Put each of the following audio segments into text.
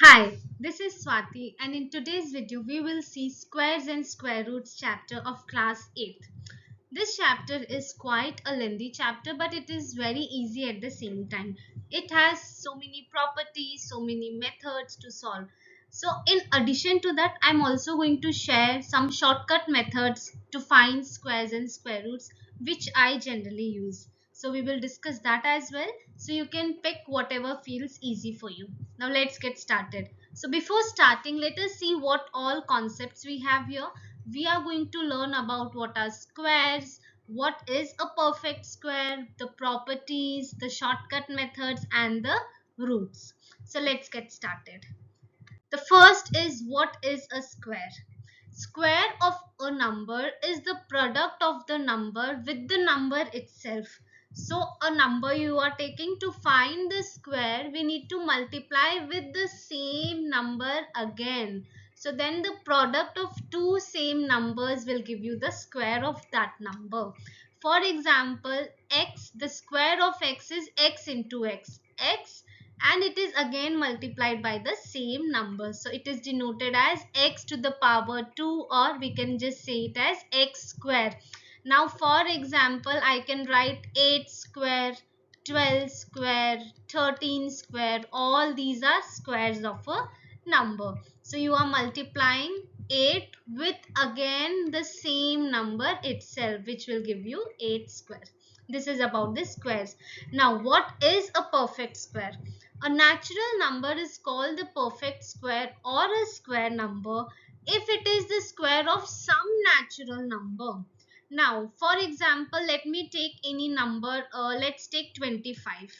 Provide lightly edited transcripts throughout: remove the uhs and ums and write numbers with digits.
Hi, this is Swati, and in today's video we will see squares and square roots chapter of class 8th. This chapter is quite a lengthy chapter, but it is very easy at the same time. It has so many properties, so many methods to solve. So in addition to that, I'm also going to share some shortcut methods to find squares and square roots which I generally use. So we will discuss that as well. So you can pick whatever feels easy for you. Now let's get started. So before starting, let us see what all concepts we have here. We are going to learn about what are squares, what is a perfect square, the properties, the shortcut methods, and the roots. So let's get started. The first is what is a square? Square of a number is the product of the number with the number itself. So a number you are taking, to find the square, we need to multiply with the same number again. So then the product of two same numbers will give you the square of that number. For example, x, the square of x is x into x. X, and it is again multiplied by the same number, so it is denoted as x to the power 2, or we can just say it as x square. Now for example, I can write 8 square, 12 square, 13 square. All these are squares of a number. So you are multiplying 8 with again the same number itself, which will give you 8 square. This is about the squares. Now what is a perfect square? A natural number is called the perfect square or a square number if it is the square of some natural number. Now, for example, let me take any number. Let's take 25.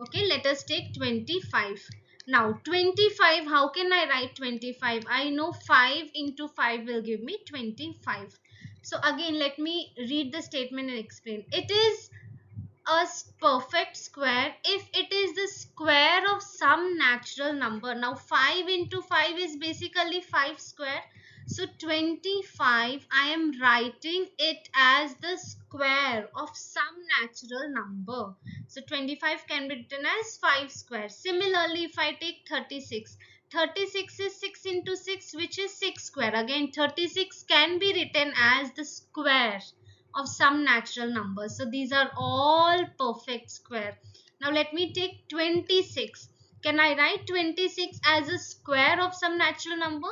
Okay, let us take 25. Now, 25, how can I write 25? I know 5 into 5 will give me 25. So, again, let me read the statement and explain. It is a perfect square if it is the square of some natural number. Now 5 into 5 is basically 5 square. So 25, I am writing it as the square of some natural number. So 25 can be written as 5 square. Similarly, if I take 36, 36 is 6 into 6, which is 6 square. Again, 36 can be written as the square of some natural numbers. So these are all perfect square. Now let me take 26. Can I write 26 as a square of some natural number?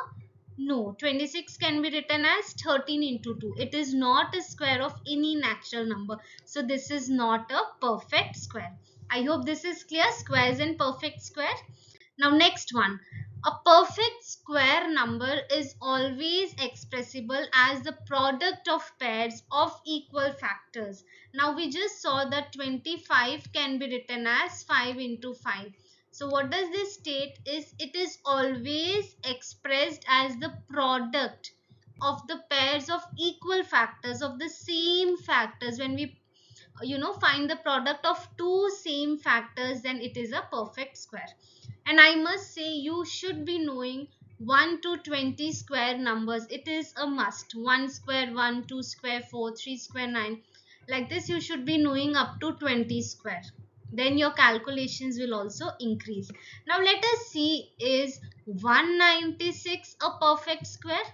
No, 26 can be written as 13 into 2. It is not a square of any natural number. So this is not a perfect square. I hope this is clear. Squares and perfect square. Now next one. A perfect square number is always expressible as the product of pairs of equal factors. Now we just saw that 25 can be written as 5 into 5. So what does this state is, it is always expressed as the product of the pairs of equal factors of the same factors. When we find the product of two same factors, then it is a perfect square. And I must say, you should be knowing 1 to 20 square numbers. It is a must. 1 square 1, 2 square 4, 3 square 9. Like this you should be knowing up to 20 square. Then your calculations will also increase. Now let us see, is 196 a perfect square?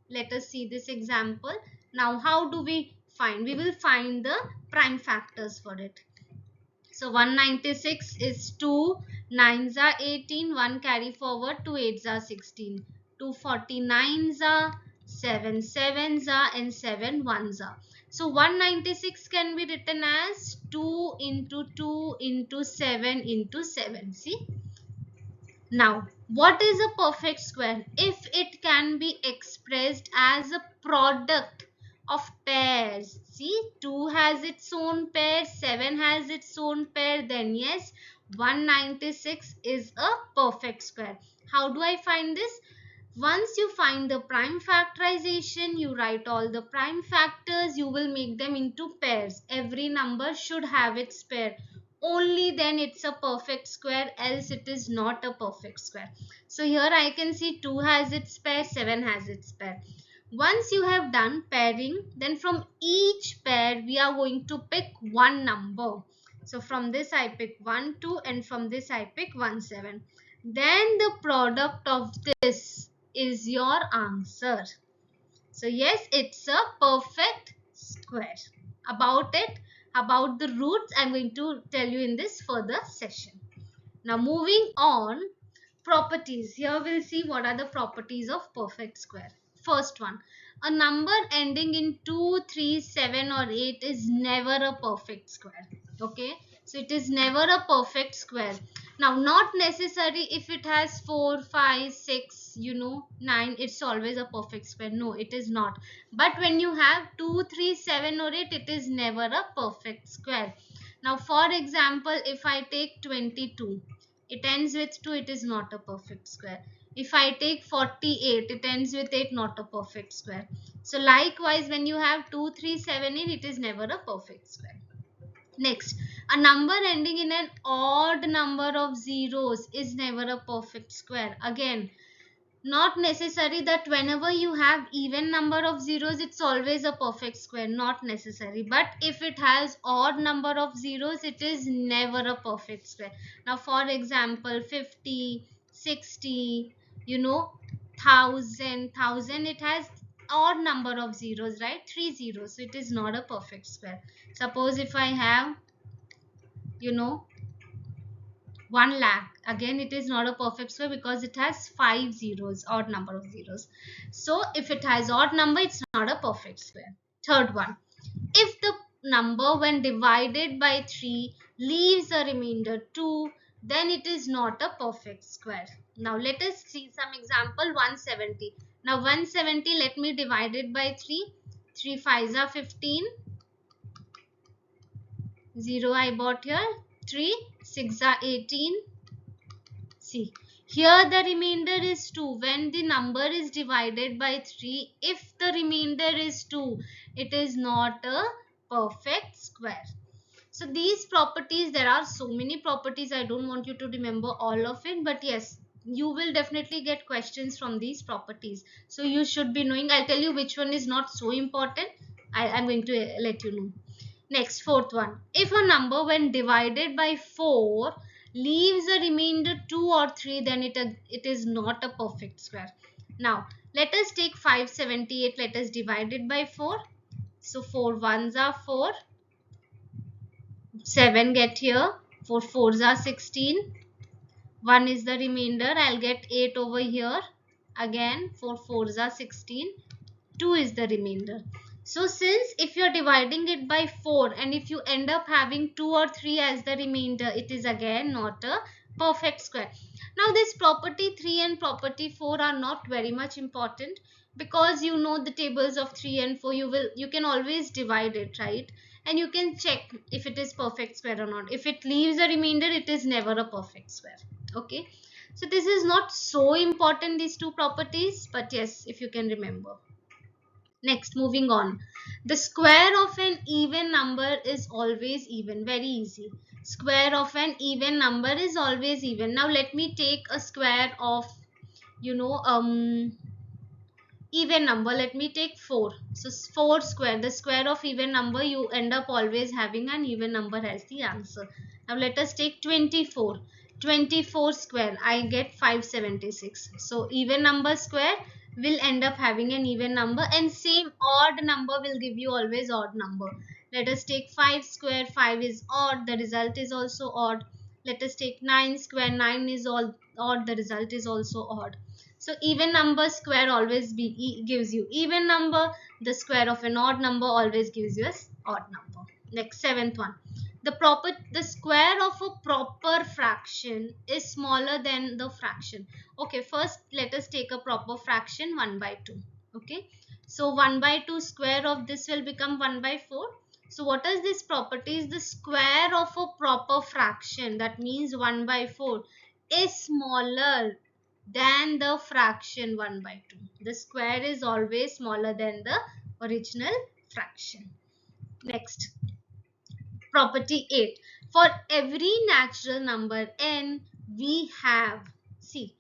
Let us see this example. Now how do we find? We will find the prime factors for it. So 196 is 2 9s are 18, 1 carry forward, 2 8s are 16, 2 49s are 7 7s are, and 7 1s are. So 196 can be written as 2 into 2 into 7 into 7. See? Now, what is a perfect square? If it can be expressed as a product of pairs. See, 2 has its own pair, 7 has its own pair, then yes, 196 is a perfect square. How do I find this? Once you find the prime factorization, you write all the prime factors, you will make them into pairs. Every number should have its pair. Only then it's a perfect square, else it is not a perfect square. So here I can see 2 has its pair, 7 has its pair. Once you have done pairing, then from each pair we are going to pick one number. So from this I pick 1 2, and from this I pick 1 7. then the product of this is your answer. So yes, it's a perfect square. About it, about the roots, I'm going to tell you in this further session. Now moving on, properties. Here we'll see what are the properties of perfect square. First one, a number ending in 2, 3, 7 or 8 is never a perfect square. Okay, so it is never a perfect square. Now not necessary if it has 4, 5, 6, 9, it's always a perfect square. No, it is not. But when you have 2, 3, 7 or 8, it is never a perfect square. Now for example, if I take 22, it ends with 2, it is not a perfect square. If I take 48, it ends with 8, not a perfect square. So likewise, when you have 2, 3, 7, 8, it is never a perfect square. Next, a number ending in an odd number of zeros is never a perfect square. Again, not necessary that whenever you have even number of zeros, it's always a perfect square. Not necessary. But if it has odd number of zeros, it is never a perfect square. Now for example, 50, 60, 1000, it has odd number of zeros, right? 3 zeros. So it is not a perfect square. Suppose if I have, you know 1 lakh, again it is not a perfect square because it has 5 zeros, odd number of zeros. So if it has odd number, it's not a perfect square. Third one, if the number when divided by 3 leaves a remainder 2, then it is not a perfect square. Now let us see some example. 170. Now 170, let me divide it by 3. 3 5s are 15. 0 I bought here. 3 6 are 18. See, here the remainder is 2. When the number is divided by 3, if the remainder is 2, it is not a perfect square. So these properties, there are so many properties. I don't want you to remember all of it, but yes, you will definitely get questions from these properties. So you should be knowing. I'll tell you which one is not so important. I'm going to let you know. Next, fourth one. If a number when divided by 4 leaves a remainder 2 or 3, then it is not a perfect square. Now, let us take 578. Let us divide it by 4. So, 4 ones are 4. 7 get here. 4 fours are 16. 1 is the remainder. I'll get 8 over here. Again, 4 fours are 16. 2 is the remainder. So since if you're dividing it by 4 and if you end up having 2 or 3 as the remainder, it is again not a perfect square. Now this property 3 and property 4 are not very much important because you know the tables of 3 and 4, you can always divide it, right? And you can check if it is perfect square or not. If it leaves a remainder, it is never a perfect square. Okay, so this is not so important, these two properties, but yes, if you can remember. Next, moving on. The square of an even number is always even. Very easy. Square of an even number is always even. Now let me take a square of, you know, even number. Let me take 4. So 4 square. The square of even number, you end up always having an even number as the answer. Now let us take 24. 24 square. I get 576. So even number square will end up having an even number, and same odd number will give you always odd number. Let us take 5 square. 5 is odd. The result is also odd. Let us take 9 square. 9 is all odd. The result is also odd. So even number square always gives you even number. The square of an odd number always gives you an odd number. Next, seventh one. The square of a proper fraction is smaller than the fraction. Okay, first let us take a proper fraction 1 by 2. Okay, so 1 by 2 square of this will become 1 by 4. So what is this property? Is the square of a proper fraction, that means 1 by 4, is smaller than the fraction 1 by 2. The square is always smaller than the original fraction. Next, property 8. For every natural number n, we have, see,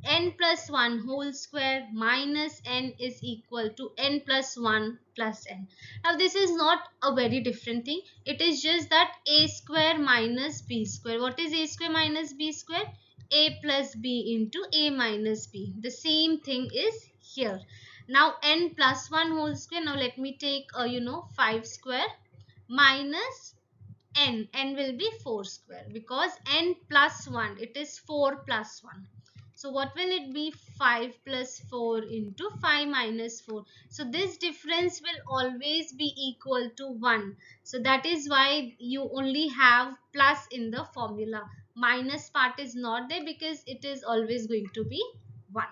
n plus 1 whole square minus n is equal to n plus 1 plus n. Now this is not a very different thing. It is just that a square minus b square. What is a square minus b square? a plus b into a minus b. The same thing is here. Now n plus 1 whole square. Now let me take 5 square minus n will be 4 square, because n plus 1, it is 4 plus 1. So what will it be? 5 plus 4 into 5 minus 4. So this difference will always be equal to 1. So that is why you only have plus in the formula. Minus part is not there because it is always going to be 1.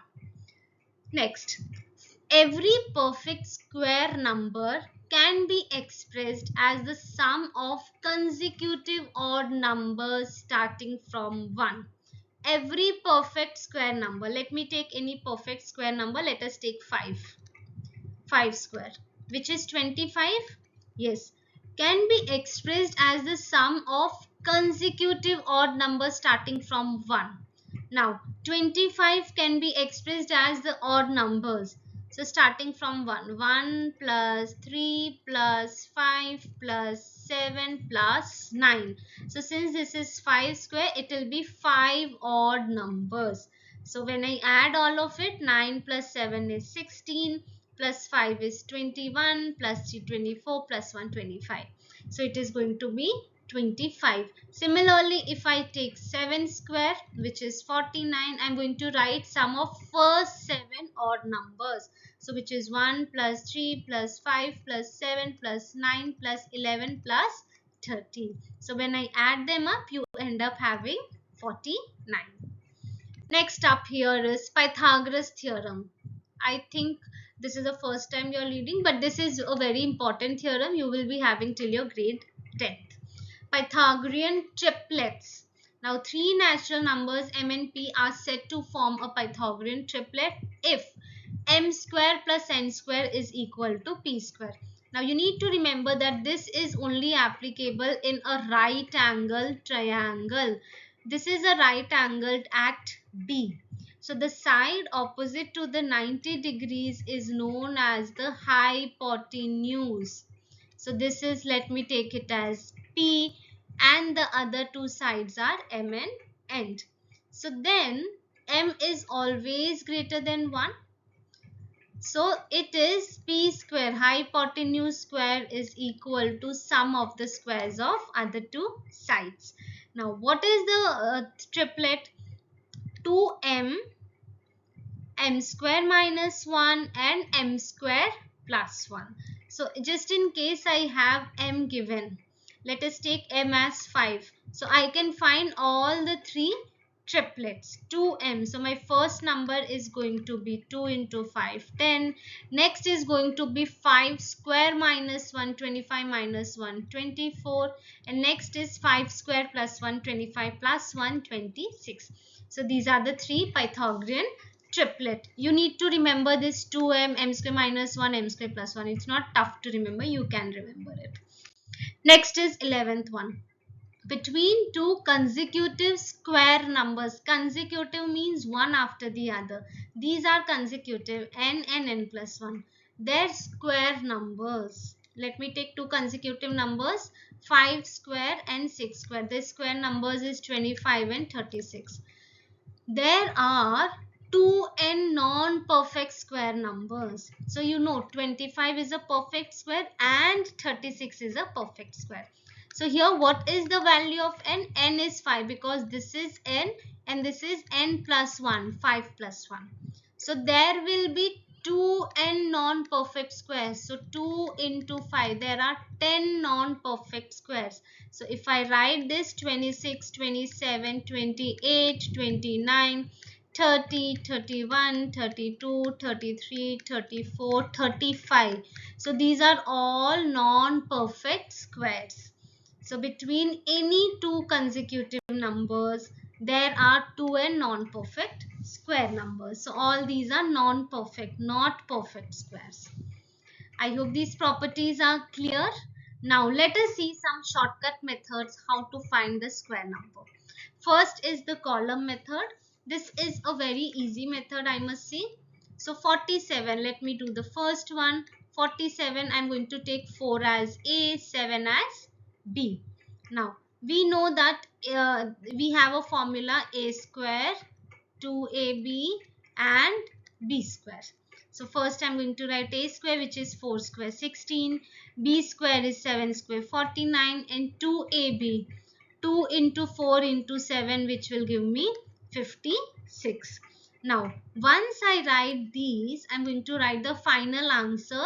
Next, every perfect square number can be expressed as the sum of consecutive odd numbers starting from 1. Every perfect square number, let me take any perfect square number. Let us take 5 square, which is 25. Yes, can be expressed as the sum of consecutive odd numbers starting from 1. Now 25 can be expressed as the odd numbers. So starting from 1, 1 plus 3 plus 5 plus 7 plus 9. So since this is 5 square, it will be 5 odd numbers. So when I add all of it, 9 plus 7 is 16, plus 5 is 21, plus 3 24, plus 1 25. So it is going to be 25. Similarly, if I take 7 square, which is 49, I'm going to write sum of first 7 odd numbers. So which is 1 plus 3 plus 5 plus 7 plus 9 plus 11 plus 13. So when I add them up, you end up having 49. Next up here is Pythagoras theorem. I think this is the first time you're reading, but this is a very important theorem you will be having till your grade 10th. Pythagorean triplets. Now, three natural numbers m and p are said to form a Pythagorean triplet if m square plus n square is equal to p square. Now, you need to remember that this is only applicable in a right angle triangle. This is a right angled at B. So the side opposite to the 90 degrees is known as the hypotenuse. So this is, let me take it as P, and the other two sides are M and N. So then M is always greater than 1. So it is P square, hypotenuse square, is equal to sum of the squares of other two sides. Now what is the triplet? 2m, m square minus 1 and m square plus 1. So just in case I have m given, let us take m as 5. So I can find all the three triplets. 2m. So my first number is going to be 2 into 5, 10. Next is going to be 5 square minus 1, 25 minus 1, 24. And next is 5 square plus 1, 25 plus 1, 26. So these are the three Pythagorean triplet. You need to remember this 2m, m square minus 1, m square plus 1. It's not tough to remember. You can remember it. Next is 11th one. Between two consecutive square numbers. Consecutive means one after the other. These are consecutive, n and n plus 1. Their square numbers. Let me take two consecutive numbers, 5 square and 6 square. Their square numbers is 25 and 36. There are 2n non-perfect square numbers. So you know 25 is a perfect square and 36 is a perfect square. So here what is the value of n? N is 5 because this is n and this is n plus 1, 5 plus 1. So there will be 2n non-perfect squares. So 2 into 5, there are 10 non-perfect squares. So if I write this 26, 27, 28, 29, 30, 31, 32, 33, 34, 35. So these are all non-perfect squares. So between any two consecutive numbers, there are 2n non-perfect square numbers. So all these are non-perfect, not perfect squares. I hope these properties are clear. Now let us see some shortcut methods how to find the square number. First is the column method. This is a very easy method, I must say. So 47, let me do the first one. 47, I'm going to take 4 as A, 7 as B. Now we know that we have a formula a square 2ab and b square. So first I'm going to write a square, which is 4 square 16, b square is 7 square 49, and 2ab, 2 into 4 into 7, which will give me 56. Now once I write these, I'm going to write the final answer.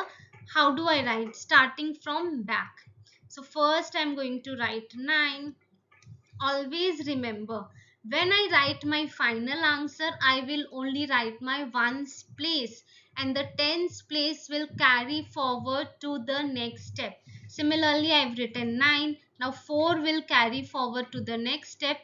How do I write? Starting from back. So first I'm going to write 9. Always remember, when I write my final answer, I will only write my ones place, and the tens place will carry forward to the next step. Similarly, I've written 9. Now 4 will carry forward to the next step.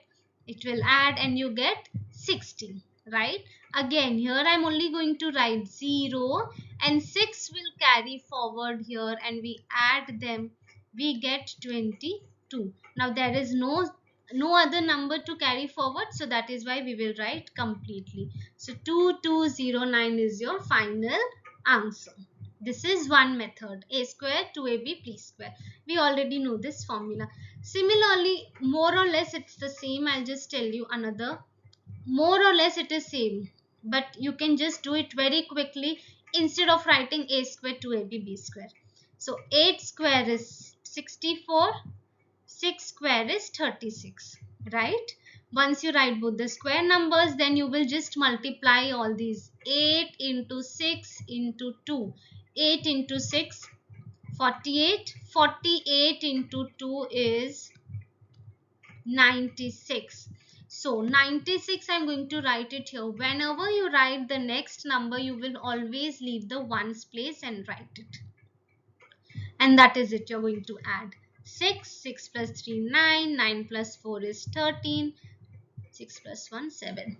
It will add and you get 60, right? Again, here I'm only going to write 0 and 6 will carry forward here and we add them. We get 22. Now there is no other number to carry forward, so that is why we will write completely. So 2209 is your final answer. This is one method, a square 2ab p square. We already know this formula. Similarly, more or less it's the same. I'll just tell you another. More or less it is same, but you can just do it very quickly instead of writing a square 2ab b square. So 8 square is 64, 6 square is 36, right? Once you write both the square numbers, then you will just multiply all these. 8 into 6 into 2. 8 into 6, 48. 48 into 2 is 96. So 96, I'm going to write it here. Whenever you write the next number, you will always leave the ones place and write it. And that is it. You're going to add 6. 6 plus 3, 9. 9 plus 4 is 13. 6 plus 1, 7.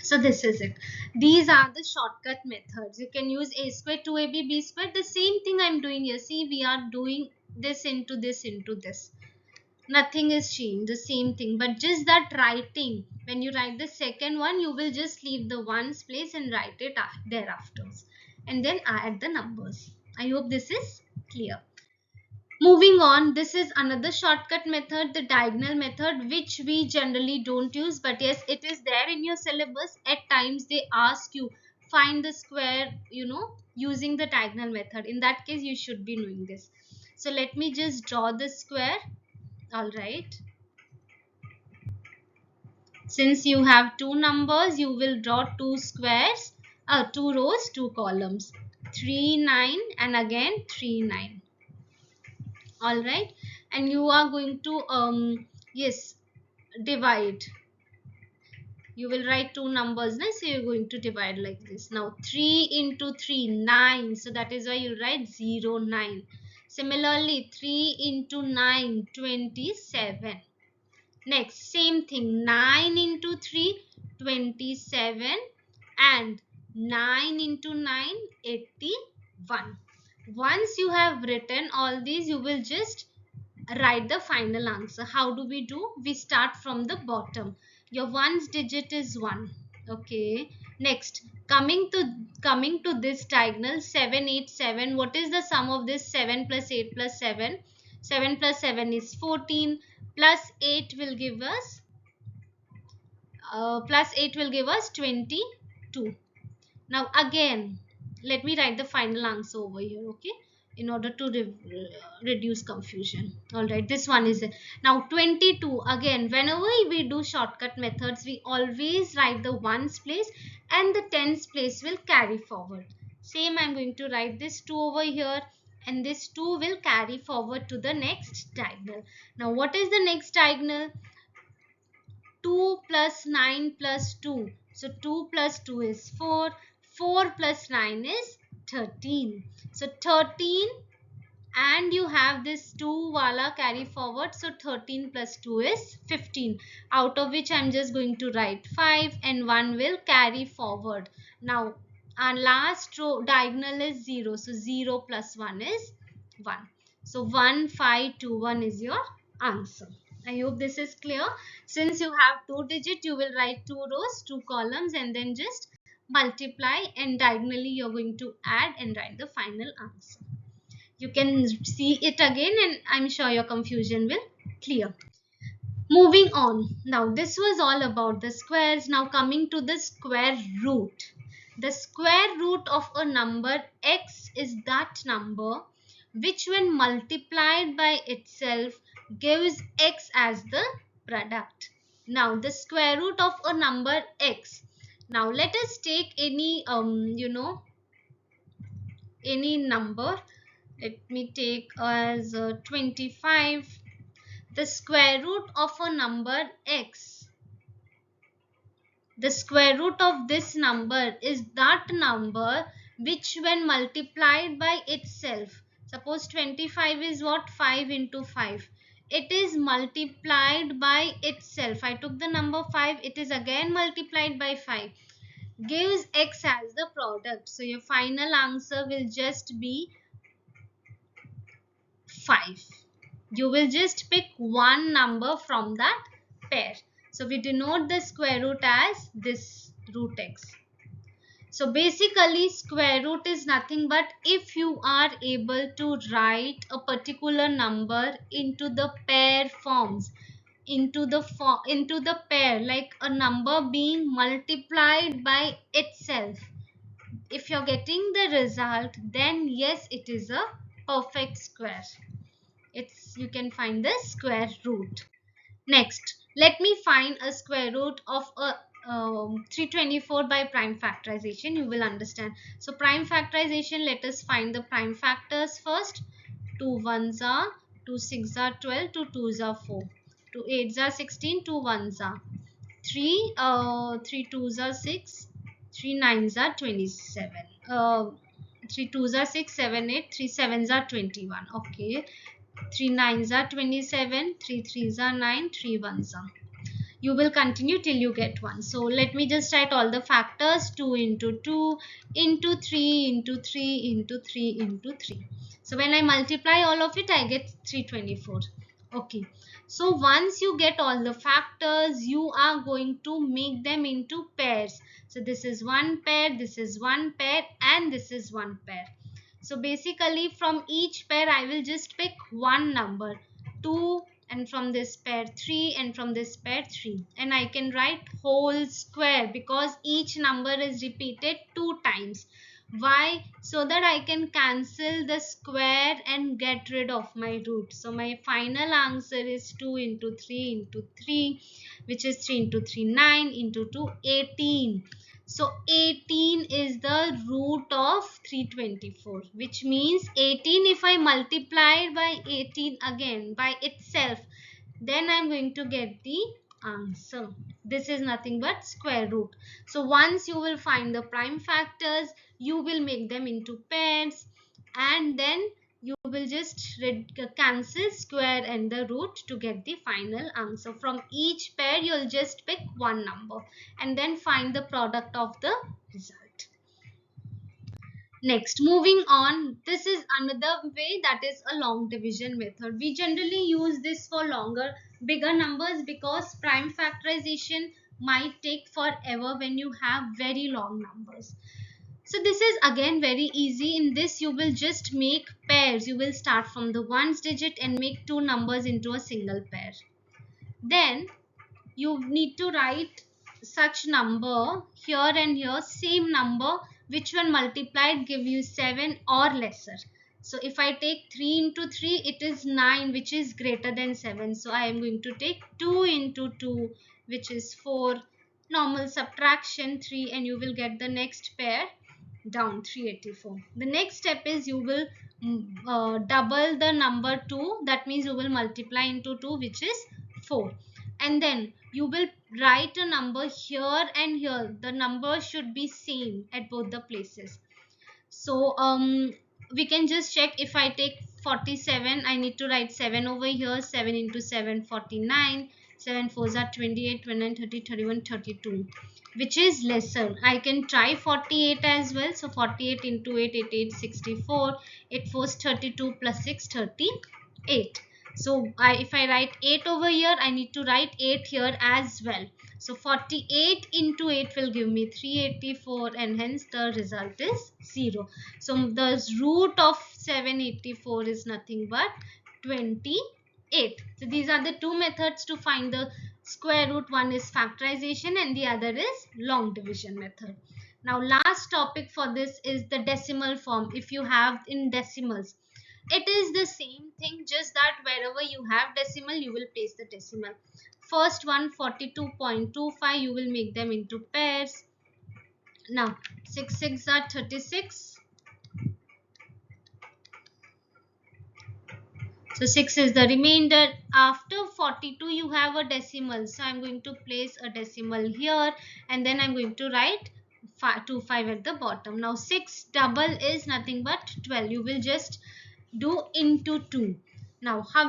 So this is it. These are the shortcut methods. You can use a square 2ab b square. The same thing I'm doing here. See, we are doing this into this into this. Nothing is changed. The same thing. But just that writing. When you write the second one, you will just leave the ones place and write it thereafter. And then add the numbers. I hope this is clear. Moving on, this is another shortcut method, the diagonal method, which we generally don't use, but yes, it is there in your syllabus. At times they ask you find the square, using the diagonal method. In that case, you should be knowing this. So let me just draw the square. All right. Since you have two numbers, you will draw two squares, two rows, two columns. 3, 9 and again 3, 9. All right, and you are going to yes, divide. You will write two numbers, so you're going to divide like this. Now 3 into 3, 9, so that is why you write 0, 9. Similarly, 3 into 9, 27. Next, same thing, 9 into 3, 27, and 9 into 9, 81. Once you have written all these, you will just write the final answer. How do we do? We start from the bottom. Your ones digit is 1. Okay. Next, coming to this diagonal 7, 8, 7. What is the sum of this? 7 plus 8 plus 7. 7 plus 7 is 14. Plus 8 will give us 22. Now again, let me write the final answer over here, okay, in order to reduce confusion. All right, this one is it. Now 22. Again, whenever we do shortcut methods, we always write the ones place and the tens place will carry forward. Same, I'm going to write this 2 over here, and this 2 will carry forward to the next diagonal. Now what is the next diagonal? 2 plus 9 plus 2. So 2 plus 2 is 4. 4 plus 9 is 13. So 13, and you have this 2 wala carry forward. So 13 plus 2 is 15. Out of which I'm just going to write 5 and 1 will carry forward. Now our last row diagonal is 0. So 0 plus 1 is 1. So 1, 5, 2, 1 is your answer. I hope this is clear. Since you have two digits, you will write two rows, two columns, and then just multiply, and diagonally you're going to add and write the final answer. You can see it again, and I'm sure your confusion will clear. Moving on. Now this was all about the squares. Now coming to the square root. The square root of a number x is that number which when multiplied by itself gives x as the product. Now the square root of a number x. Now let us take any any number. Let me take as 25. The square root of a number x, the square root of this number is that number which when multiplied by itself, suppose 25 is what, 5 into 5, it is multiplied by itself. I took the number 5, it is again multiplied by 5, gives x as the product. So your final answer will just be 5. You will just pick one number from that pair. So we denote the square root as this root x. So basically square root is nothing but if you are able to write a particular number into the pair forms, into the pair, like a number being multiplied by itself. If you're getting the result, then yes, it is a perfect square. You can find the square root. Next, let me find a square root of a 324 by prime factorization. You will understand. So prime factorization, let us find the prime factors first. 2 ones are, 2 6 are 12, 2 2s are 4, 2 8s are 16, 2 1s are 3, 3 2s are 6, 3 9s are 27, 3 2s are 6, 7 8, 3 7s are 21. Okay, 3 9s are 27, 3 3s are 9, 3 1s are. You will continue till you get 1. So let me just write all the factors. 2 into 2 into 3 into 3 into 3 into 3. So when I multiply all of it, I get 324. Okay. So once you get all the factors, you are going to make them into pairs. So this is one pair, this is one pair, and this is one pair. So basically from each pair I will just pick one number, 2, and from this pair 3, and from this pair 3, and I can write whole square because each number is repeated 2 times. Why? So that I can cancel the square and get rid of my root. So my final answer is 2 into 3 into 3, which is 3 into 3 9 into 2 18. So 18 is the root of 324, which means 18, if I multiply by 18 again by itself, then I'm going to get the answer. This is nothing but square root. So once you will find the prime factors, you will make them into pairs, and then you will just cancel square and the root to get the final answer. From each pair you'll just pick one number and then find the product of the result. Next, moving on, this is another way, that is a long division method. We generally use this for bigger numbers because prime factorization might take forever when you have very long numbers. So this is again very easy. In this you will just make pairs. You will start from the ones digit and make two numbers into a single pair. Then you need to write such number here and here, same number which when multiplied give you 7 or lesser. So if I take 3 into 3, it is 9, which is greater than 7. So I am going to take 2 into 2, which is 4. Normal subtraction 3, and you will get the next pair down, 384. The next step is you will double the number 2. That means you will multiply into 2, which is 4. And then you will write a number here and here. The number should be same at both the places. So we can just check. If I take 47, I need to write 7 over here. 7 into 7, 49. 7 4s are 28, 29, 30, 31, 32, which is lesser. I can try 48 as well. So 48 into 8, 8 64. 8 4s 32 plus 6, 38. So if I write 8 over here, I need to write 8 here as well. So 48 into 8 will give me 384, and hence the result is 0. So the root of 784 is nothing but 28. 8. So these are the two methods to find the square root. One is factorization and the other is long division method. Now last topic for this is the decimal form. If you have in decimals, it is the same thing, just that wherever you have decimal you will place the decimal. First one, 42.25, you will make them into pairs. Now 6 6 are 36. So 6 is the remainder. After 42 you have a decimal. So I'm going to place a decimal here and then I'm going to write 25 at the bottom. Now 6 double is nothing but 12. You will just do into 2. Now what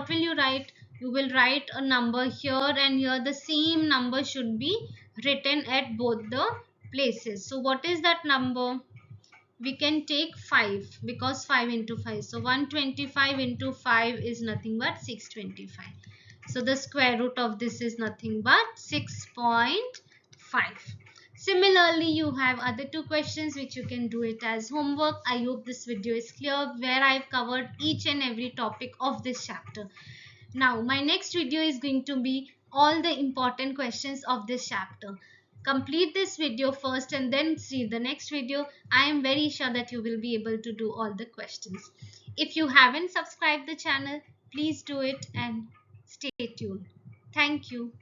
will you write? You will write a number here and here. The same number should be written at both the places. So what is that number? We can take 5 because 5 into 5. So 125 into 5 is nothing but 625. So the square root of this is nothing but 6.5. Similarly, you have other two questions which you can do it as homework. I hope this video is clear where I've covered each and every topic of this chapter. Now, my next video is going to be all the important questions of this chapter. Complete this video first and then see the next video. I am very sure that you will be able to do all the questions. If you haven't subscribed the channel, please do it and stay tuned. Thank you.